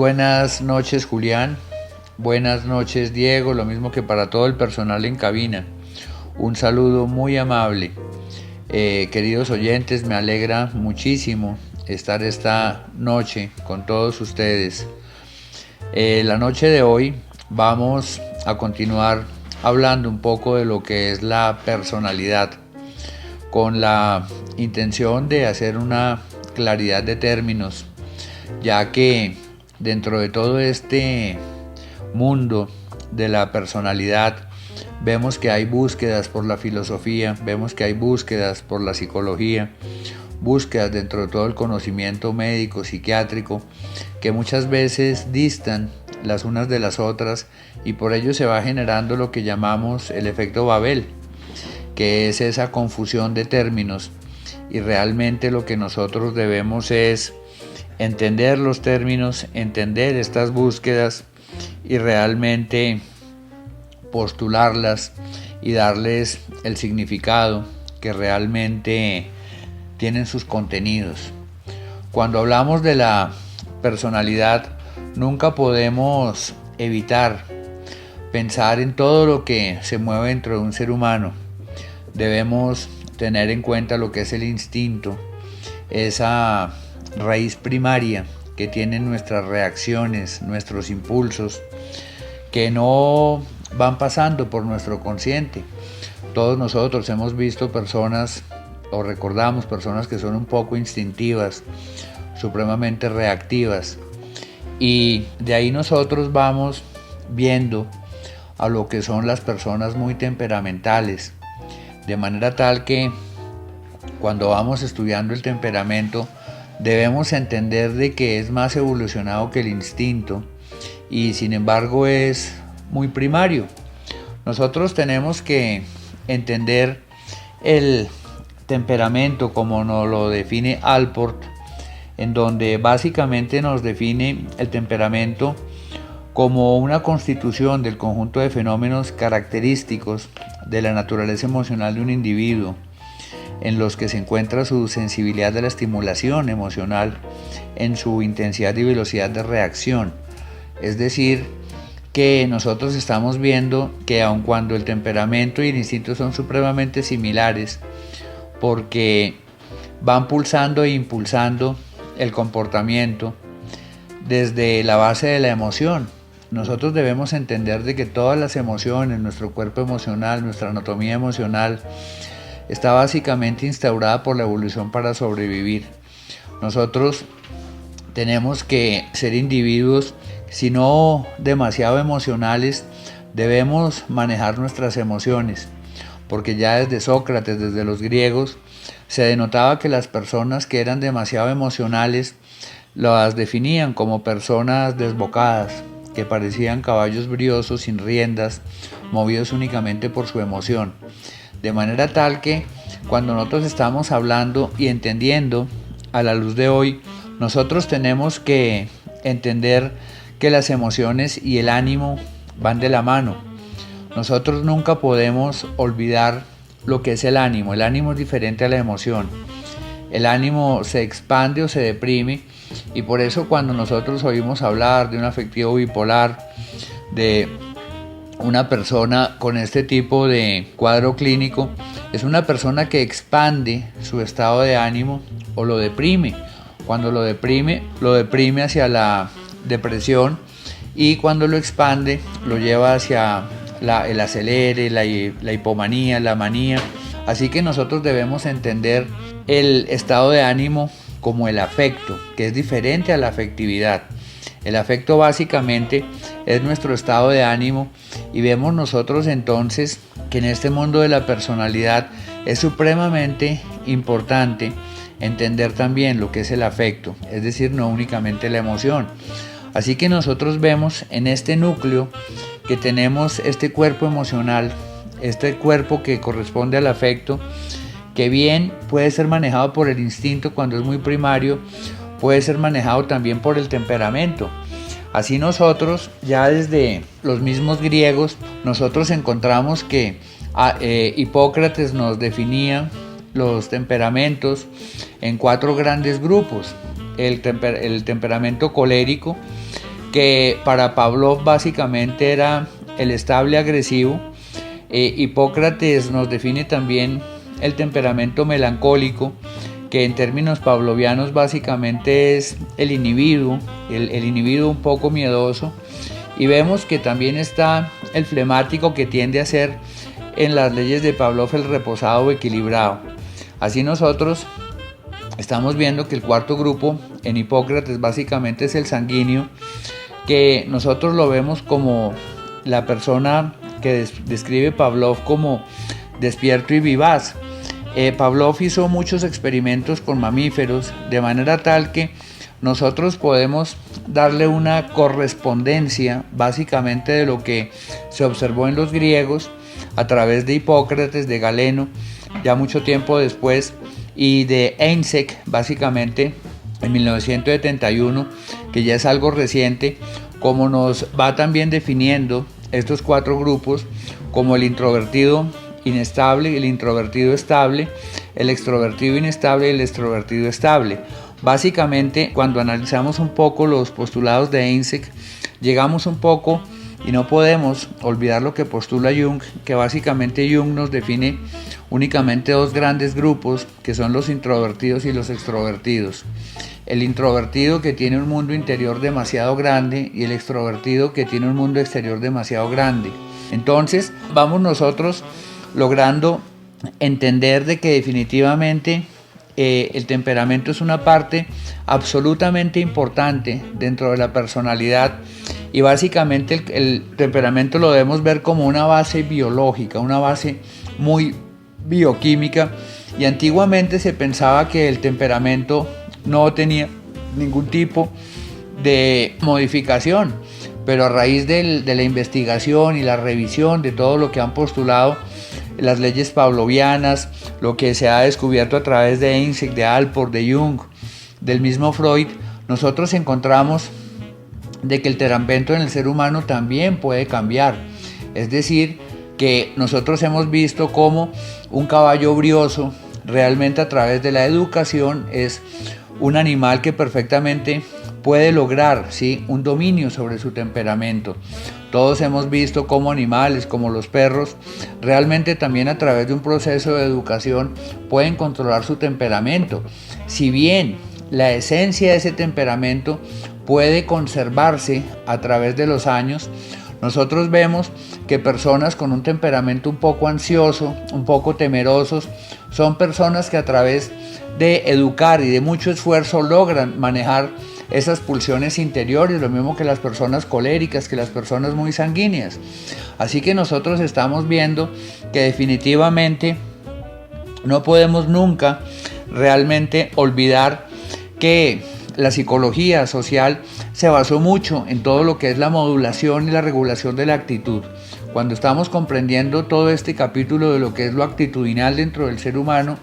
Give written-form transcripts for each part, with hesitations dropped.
buenas noches, Julián. Buenas noches, Diego. Lo mismo que para todo el personal en cabina. Un saludo muy amable. Queridos oyentes, me alegra muchísimo estar esta noche con todos ustedes. La noche de hoy vamos a continuar hablando un poco de lo que es la personalidad, con la intención de hacer una claridad de términos, ya que dentro de todo este mundo de la personalidad vemos que hay búsquedas por la filosofía, vemos que hay búsquedas por la psicología, búsquedas dentro de todo el conocimiento médico, psiquiátrico, que muchas veces distan las unas de las otras, y por ello se va generando lo que llamamos el efecto Babel, que es esa confusión de términos, y realmente lo que nosotros debemos es entender los términos, entender estas búsquedas y realmente postularlas y darles el significado que realmente tienen sus contenidos. Cuando hablamos de la personalidad, nunca podemos evitar pensar en todo lo que se mueve dentro de un ser humano. Debemos tener en cuenta lo que es el instinto, esa raíz primaria que tienen nuestras reacciones, nuestros impulsos, que no van pasando por nuestro consciente. Todos nosotros hemos visto personas o recordamos personas que son un poco instintivas, supremamente reactivas, y de ahí nosotros vamos viendo a lo que son las personas muy temperamentales, de manera tal que cuando vamos estudiando el temperamento debemos entender de que es más evolucionado que el instinto y sin embargo es muy primario. Nosotros tenemos que entender el temperamento como nos lo define Allport, en donde básicamente nos define el temperamento como una constitución del conjunto de fenómenos característicos de la naturaleza emocional de un individuo, en los que se encuentra su sensibilidad de la estimulación emocional en su intensidad y velocidad de reacción. Es decir, que nosotros estamos viendo que aun cuando el temperamento y el instinto son supremamente similares, porque van pulsando e impulsando el comportamiento desde la base de la emoción, nosotros debemos entender de que todas las emociones, nuestro cuerpo emocional, nuestra anatomía emocional, está básicamente instaurada por la evolución para sobrevivir. Nosotros tenemos que ser individuos, si no demasiado emocionales, debemos manejar nuestras emociones, porque ya desde Sócrates, desde los griegos, se denotaba que las personas que eran demasiado emocionales las definían como personas desbocadas, que parecían caballos briosos sin riendas, movidos únicamente por su emoción. De manera tal que cuando nosotros estamos hablando y entendiendo a la luz de hoy, nosotros tenemos que entender que las emociones y el ánimo van de la mano. Nosotros nunca podemos olvidar lo que es el ánimo. El ánimo es diferente a la emoción. El ánimo se expande o se deprime, y por eso cuando nosotros oímos hablar de un afectivo bipolar, de una persona con este tipo de cuadro clínico, es una persona que expande su estado de ánimo o lo deprime. Cuando lo deprime hacia la depresión, y cuando lo expande lo lleva hacia el acelere, la hipomanía, la manía. Así que nosotros debemos entender el estado de ánimo como el afecto, que es diferente a la afectividad. El afecto básicamente es nuestro estado de ánimo, y vemos nosotros entonces que en este mundo de la personalidad es supremamente importante entender también lo que es el afecto, es decir, no únicamente la emoción. Así que nosotros vemos en este núcleo que tenemos este cuerpo emocional, este cuerpo que corresponde al afecto, que bien puede ser manejado por el instinto cuando es muy primario, puede ser manejado también por el temperamento. Así nosotros, ya desde los mismos griegos, nosotros encontramos que Hipócrates nos definía los temperamentos en 4 grandes grupos. El temperamento colérico, que para Pavlov básicamente era el estable agresivo. Hipócrates nos define también el temperamento melancólico, que en términos pavlovianos básicamente es el individuo un poco miedoso, y vemos que también está el flemático, que tiende a ser en las leyes de Pavlov el reposado o equilibrado. Así nosotros estamos viendo que el cuarto grupo en Hipócrates básicamente es el sanguíneo, que nosotros lo vemos como la persona que describe Pavlov como despierto y vivaz. Pavlov hizo muchos experimentos con mamíferos, de manera tal que nosotros podemos darle una correspondencia básicamente de lo que se observó en los griegos a través de Hipócrates, de Galeno, ya mucho tiempo después, y de Eysenck básicamente en 1971, que ya es algo reciente, como nos va también definiendo estos cuatro grupos como el introvertido inestable, el introvertido estable, el extrovertido inestable y el extrovertido estable. Básicamente, cuando analizamos un poco los postulados de Eysenck, llegamos un poco, y no podemos olvidar lo que postula Jung, que básicamente Jung nos define únicamente dos grandes grupos, que son los introvertidos y los extrovertidos. El introvertido, que tiene un mundo interior demasiado grande, y el extrovertido, que tiene un mundo exterior demasiado grande. Entonces vamos nosotros logrando entender de que definitivamente el temperamento es una parte absolutamente importante dentro de la personalidad, y básicamente el temperamento lo debemos ver como una base biológica, una base muy bioquímica, y antiguamente se pensaba que el temperamento no tenía ningún tipo de modificación, pero a raíz de la investigación y la revisión de todo lo que han postulado las leyes pavlovianas, lo que se ha descubierto a través de Eysenck, de Alport, de Jung, del mismo Freud, nosotros encontramos de que el temperamento en el ser humano también puede cambiar. Es decir, que nosotros hemos visto cómo un caballo brioso realmente a través de la educación es un animal que perfectamente puede lograr, ¿sí?, un dominio sobre su temperamento. Todos hemos visto cómo animales como los perros realmente también a través de un proceso de educación pueden controlar su temperamento. Si bien la esencia de ese temperamento puede conservarse a través de los años, nosotros vemos que personas con un temperamento un poco ansioso, un poco temerosos, son personas que a través de educar y de mucho esfuerzo logran manejar esas pulsiones interiores, lo mismo que las personas coléricas, que las personas muy sanguíneas. Así que nosotros estamos viendo que definitivamente no podemos nunca realmente olvidar que la psicología social se basó mucho en todo lo que es la modulación y la regulación de la actitud. Cuando estamos comprendiendo todo este capítulo de lo que es lo actitudinal dentro del ser humano,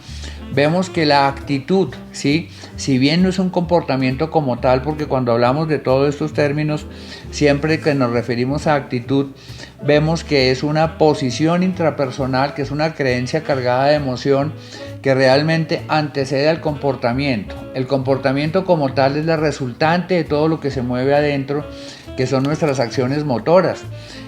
vemos que la actitud, ¿sí?, si bien no es un comportamiento como tal, porque cuando hablamos de todos estos términos, siempre que nos referimos a actitud, vemos que es una posición intrapersonal, que es una creencia cargada de emoción que realmente antecede al comportamiento. El comportamiento como tal es la resultante de todo lo que se mueve adentro, que son nuestras acciones motoras.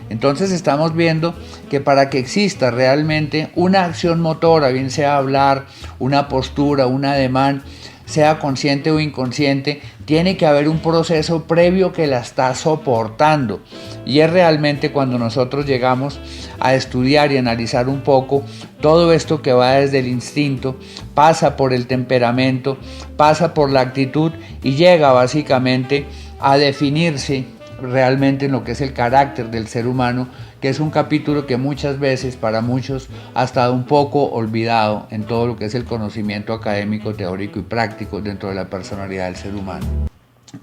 Entonces estamos viendo que para que exista realmente una acción motora, bien sea hablar, una postura, un ademán, sea consciente o inconsciente, tiene que haber un proceso previo que la está soportando. Y es realmente cuando nosotros llegamos a estudiar y analizar un poco todo esto que va desde el instinto, pasa por el temperamento, pasa por la actitud y llega básicamente a definirse realmente en lo que es el carácter del ser humano, que es un capítulo que muchas veces para muchos ha estado un poco olvidado en todo lo que es el conocimiento académico, teórico y práctico dentro de la personalidad del ser humano.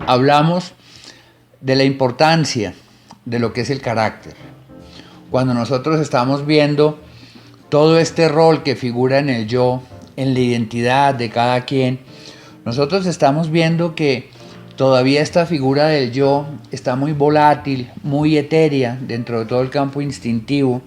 Hablamos de la importancia de lo que es el carácter. Cuando nosotros estamos viendo todo este rol que figura en el yo, en la identidad de cada quien, nosotros estamos viendo que todavía esta figura del yo está muy volátil, muy etérea dentro de todo el campo instintivo,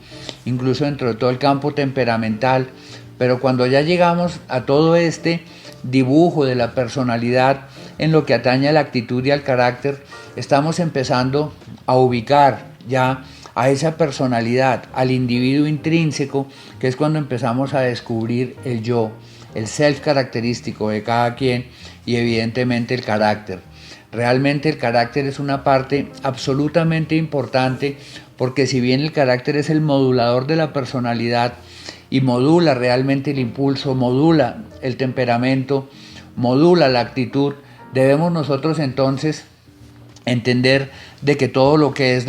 incluso dentro de todo el campo temperamental, pero cuando ya llegamos a todo este dibujo de la personalidad, en lo que atañe a la actitud y al carácter, estamos empezando a ubicar ya a esa personalidad, al individuo intrínseco, que es cuando empezamos a descubrir el yo, el self característico de cada quien y evidentemente el carácter. Realmente el carácter es una parte absolutamente importante, porque si bien el carácter es el modulador de la personalidad y modula realmente el impulso, modula el temperamento, modula la actitud, debemos nosotros entonces entender de que todo lo que es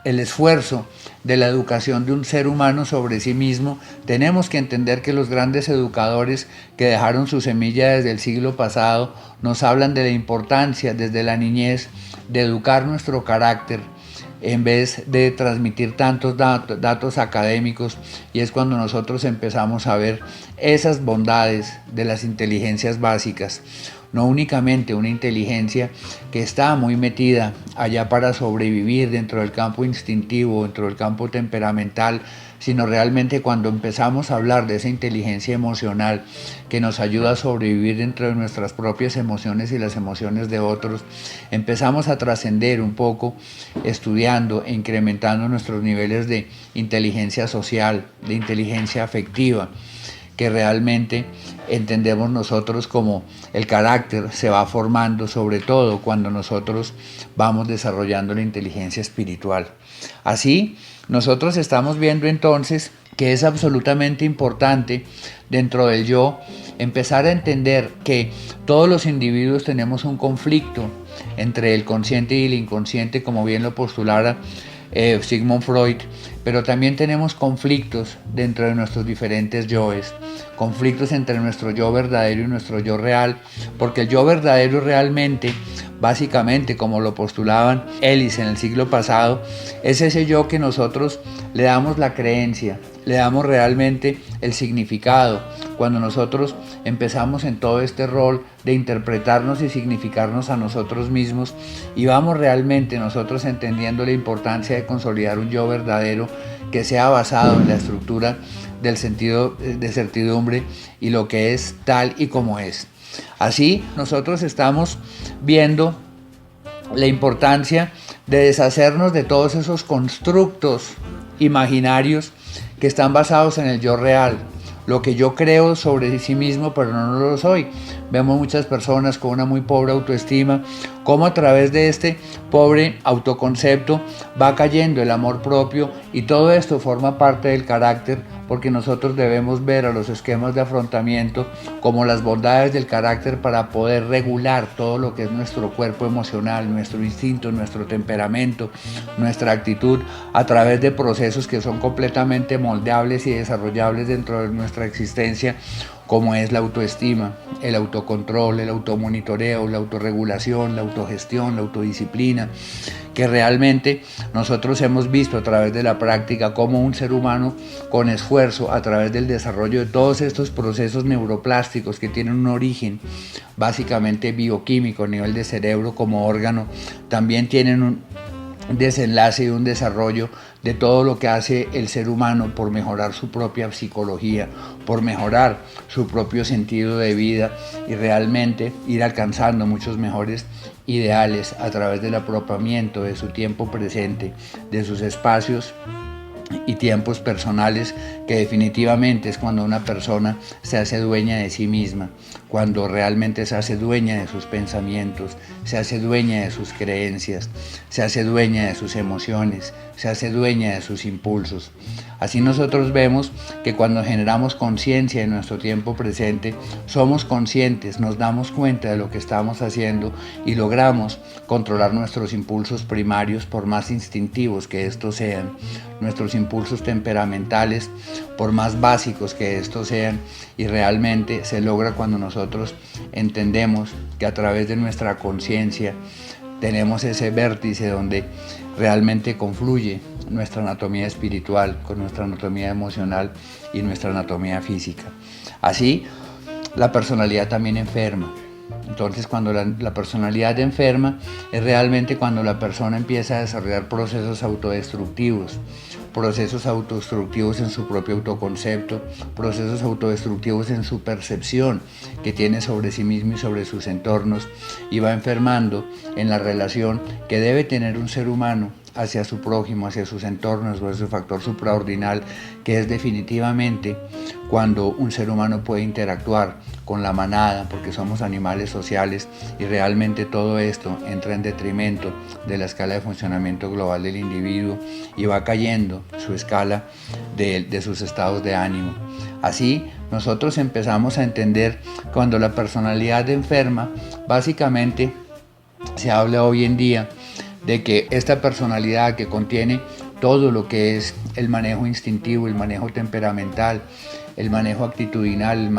el esfuerzo de la educación de un ser humano sobre sí mismo, tenemos que entender que los grandes educadores que dejaron su semilla desde el siglo pasado nos hablan de la importancia desde la niñez de educar nuestro carácter en vez de transmitir tantos datos académicos, y es cuando nosotros empezamos a ver esas bondades de las inteligencias básicas. No únicamente una inteligencia que está muy metida allá para sobrevivir dentro del campo instintivo, dentro del campo temperamental, sino realmente cuando empezamos a hablar de esa inteligencia emocional que nos ayuda a sobrevivir dentro de nuestras propias emociones y las emociones de otros, empezamos a trascender un poco estudiando e incrementando nuestros niveles de inteligencia social, de inteligencia afectiva, que realmente entendemos nosotros como el carácter se va formando sobre todo cuando nosotros vamos desarrollando la inteligencia espiritual. Así, nosotros estamos viendo entonces que es absolutamente importante dentro del yo empezar a entender que todos los individuos tenemos un conflicto entre el consciente y el inconsciente, como bien lo postulara Sigmund Freud, pero también tenemos conflictos dentro de nuestros diferentes yoes, conflictos entre nuestro yo verdadero y nuestro yo real, porque el yo verdadero realmente, básicamente como lo postulaban Ellis en el siglo pasado, es ese yo que nosotros le damos la creencia, le damos realmente el significado, cuando nosotros empezamos en todo este rol de interpretarnos y significarnos a nosotros mismos, y vamos realmente nosotros entendiendo la importancia de consolidar un yo verdadero que sea basado en la estructura del sentido de certidumbre y lo que es tal y como es. Así nosotros estamos viendo la importancia de deshacernos de todos esos constructos imaginarios que están basados en el yo real, lo que yo creo sobre sí mismo, pero no lo soy. Vemos muchas personas con una muy pobre autoestima, cómo a través de este pobre autoconcepto va cayendo el amor propio, y todo esto forma parte del carácter, porque nosotros debemos ver a los esquemas de afrontamiento como las bondades del carácter para poder regular todo lo que es nuestro cuerpo emocional, nuestro instinto, nuestro temperamento, nuestra actitud, a través de procesos que son completamente moldeables y desarrollables dentro de nuestra existencia, como es la autoestima, el autocontrol, el automonitoreo, la autorregulación, la autogestión, la autodisciplina, que realmente nosotros hemos visto a través de la práctica cómo un ser humano con esfuerzo, a través del desarrollo de todos estos procesos neuroplásticos que tienen un origen básicamente bioquímico a nivel de cerebro como órgano, también tienen un desenlace y un desarrollo de todo lo que hace el ser humano por mejorar su propia psicología, por mejorar su propio sentido de vida y realmente ir alcanzando muchos mejores ideales a través del apropiamiento de su tiempo presente, de sus espacios y tiempos personales, que definitivamente es cuando una persona se hace dueña de sí misma, cuando realmente se hace dueña de sus pensamientos, se hace dueña de sus creencias, se hace dueña de sus emociones, se hace dueña de sus impulsos. Así nosotros vemos que cuando generamos conciencia en nuestro tiempo presente, somos conscientes, nos damos cuenta de lo que estamos haciendo y logramos controlar nuestros impulsos primarios, por más instintivos que estos sean, nuestros impulsos temperamentales, por más básicos que estos sean, y realmente se logra cuando nosotros entendemos que a través de nuestra conciencia tenemos ese vértice donde realmente confluye nuestra anatomía espiritual con nuestra anatomía emocional y nuestra anatomía física. Así, la personalidad también enferma. Entonces, cuando la personalidad enferma es realmente cuando la persona empieza a desarrollar procesos autodestructivos en su propio autoconcepto, procesos autodestructivos en su percepción que tiene sobre sí mismo y sobre sus entornos, y va enfermando en la relación que debe tener un ser humano hacia su prójimo, hacia sus entornos o hacia su factor supraordinal, que es definitivamente cuando un ser humano puede interactuar con la manada, porque somos animales sociales, y realmente todo esto entra en detrimento de la escala de funcionamiento global del individuo y va cayendo su escala de sus estados de ánimo. Así, nosotros empezamos a entender cuando la personalidad enferma, básicamente se habla hoy en día de que esta personalidad que contiene todo lo que es el manejo instintivo, el manejo temperamental, el manejo actitudinal,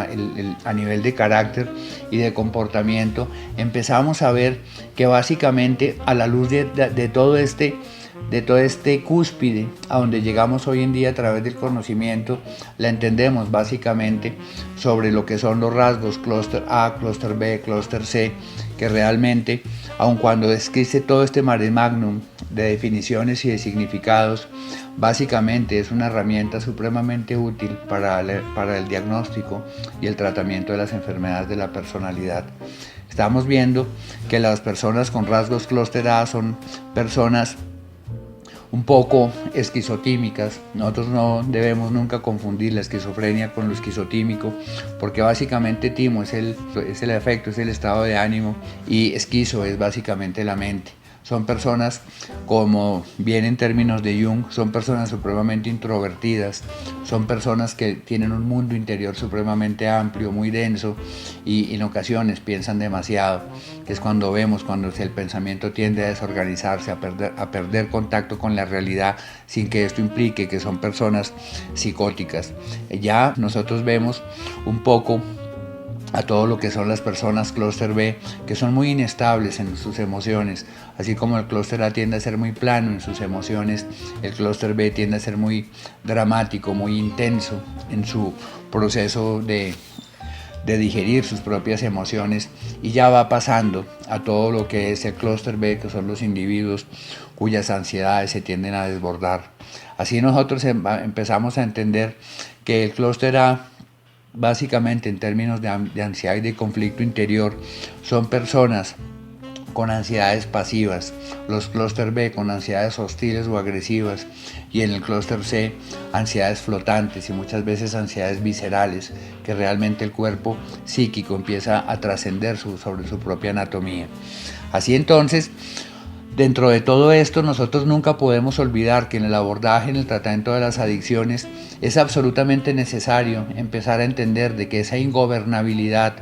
a nivel de carácter y de comportamiento, empezamos a ver que básicamente a la luz de todo este cúspide a donde llegamos hoy en día a través del conocimiento, la entendemos básicamente sobre lo que son los rasgos clúster A, clúster B, clúster C, que realmente, aun cuando existe todo este mare magnum de definiciones y de significados, básicamente es una herramienta supremamente útil para el diagnóstico y el tratamiento de las enfermedades de la personalidad. Estamos viendo que las personas con rasgos clúster A son personas un poco esquizotímicas. Nosotros no debemos nunca confundir la esquizofrenia con lo esquizotímico, porque básicamente timo es el efecto, es el estado de ánimo, y esquizo es básicamente la mente. Son personas, como bien en términos de Jung, son personas supremamente introvertidas, son personas que tienen un mundo interior supremamente amplio, muy denso, y en ocasiones piensan demasiado, que es cuando vemos cuando el pensamiento tiende a desorganizarse, a perder contacto con la realidad, sin que esto implique que son personas psicóticas. Ya nosotros vemos un poco a todo lo que son las personas clúster B, que son muy inestables en sus emociones. Así como el clúster A tiende a ser muy plano en sus emociones, el clúster B tiende a ser muy dramático, muy intenso en su proceso de digerir sus propias emociones, y ya va pasando a todo lo que es el clúster B, que son los individuos cuyas ansiedades se tienden a desbordar. Así nosotros empezamos a entender que el clúster A, básicamente en términos de ansiedad y de conflicto interior, son personas con ansiedades pasivas, los clúster B con ansiedades hostiles o agresivas, y en el clúster C ansiedades flotantes y muchas veces ansiedades viscerales, que realmente el cuerpo psíquico empieza a trascender sobre su propia anatomía. Así entonces, dentro de todo esto, nosotros nunca podemos olvidar que en el abordaje, en el tratamiento de las adicciones, es absolutamente necesario empezar a entender de que esa ingobernabilidad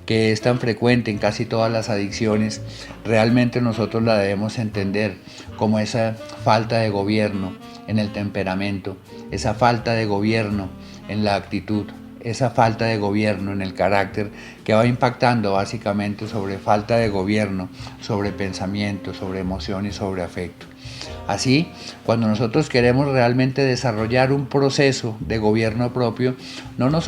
que es tan frecuente en casi todas las adicciones, realmente nosotros la debemos entender como esa falta de gobierno en el temperamento, esa falta de gobierno en la actitud, esa falta de gobierno en el carácter, que va impactando básicamente sobre falta de gobierno, sobre pensamiento, sobre emoción y sobre afecto. Así, cuando nosotros queremos realmente desarrollar un proceso de gobierno propio, no nos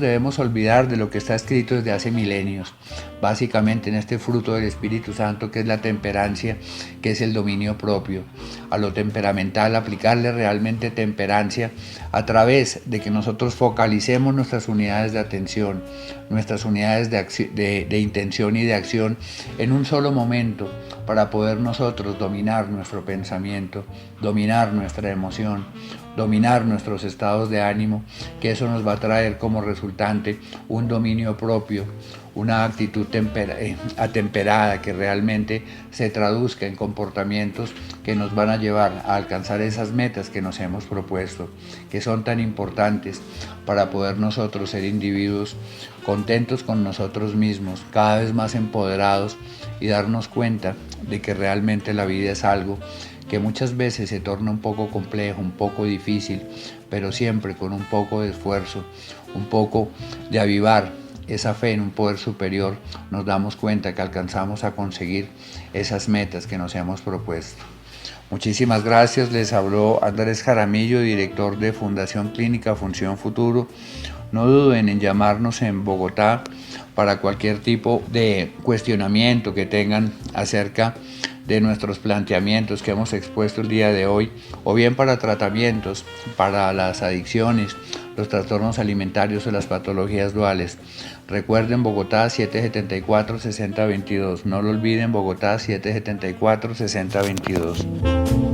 debemos olvidar de lo que está escrito desde hace milenios, básicamente en este fruto del Espíritu Santo, que es la temperancia, que es el dominio propio. A lo temperamental, aplicarle realmente temperancia a través de que nosotros focalicemos nuestras unidades de atención, nuestras unidades de intención y de acción en un solo momento, para poder nosotros dominar nuestro pensamiento, dominar nuestra emoción, dominar nuestros estados de ánimo, que eso nos va a traer como resultante un dominio propio, una actitud atemperada que realmente se traduzca en comportamientos que nos van a llevar a alcanzar esas metas que nos hemos propuesto, que son tan importantes para poder nosotros ser individuos contentos con nosotros mismos, cada vez más empoderados, y darnos cuenta de que realmente la vida es algo que muchas veces se torna un poco complejo, un poco difícil, pero siempre con un poco de esfuerzo, un poco de avivar esa fe en un poder superior, nos damos cuenta que alcanzamos a conseguir esas metas que nos hemos propuesto. Muchísimas gracias, les habló Andrés Jaramillo, director de Fundación Clínica Función Futuro. No duden en llamarnos en Bogotá para cualquier tipo de cuestionamiento que tengan acerca de nuestros planteamientos que hemos expuesto el día de hoy, o bien para tratamientos, para las adicciones, los trastornos alimentarios o las patologías duales. Recuerden, Bogotá 774-6022. No lo olviden, Bogotá 774-6022.